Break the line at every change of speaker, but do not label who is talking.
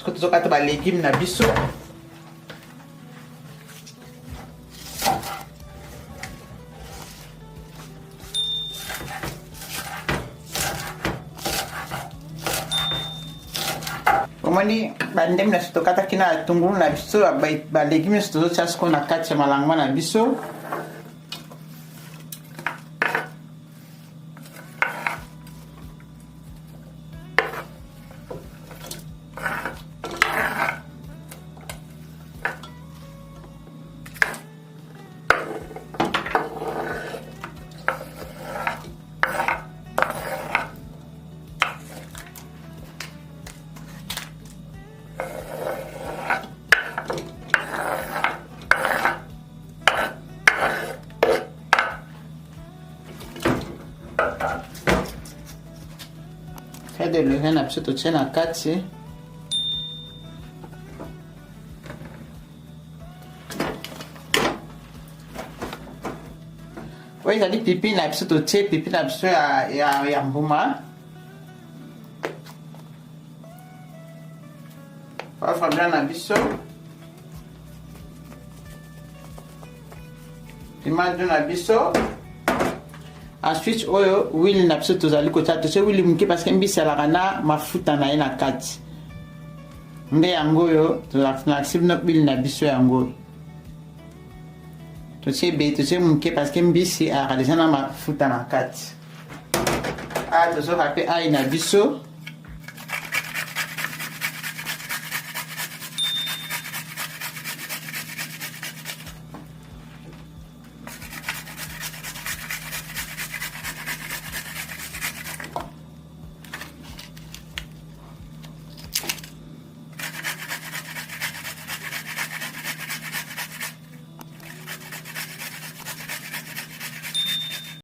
soki tozokata ba légumes na biso. Omoni bandem na sitokata kina tungulu na biso ba légumes tozotia siko na kati ya malangwa na biso. De levain na biso totie na kati. Oyo ezali pipi na biso totie pipi na biso ya mbuma. Poivre blanc na biso. Piment doux na biso. Ensuite, huile na biso tozali kotia totie huile muke parce que mbisi alaka na mafuta na ye na kati. Nde yango oyo tozalaki bino huile na biso yango. Totie totie muke parce que mbisi alaka deja na mafuta na kati. Tozokaka pe ail na biso.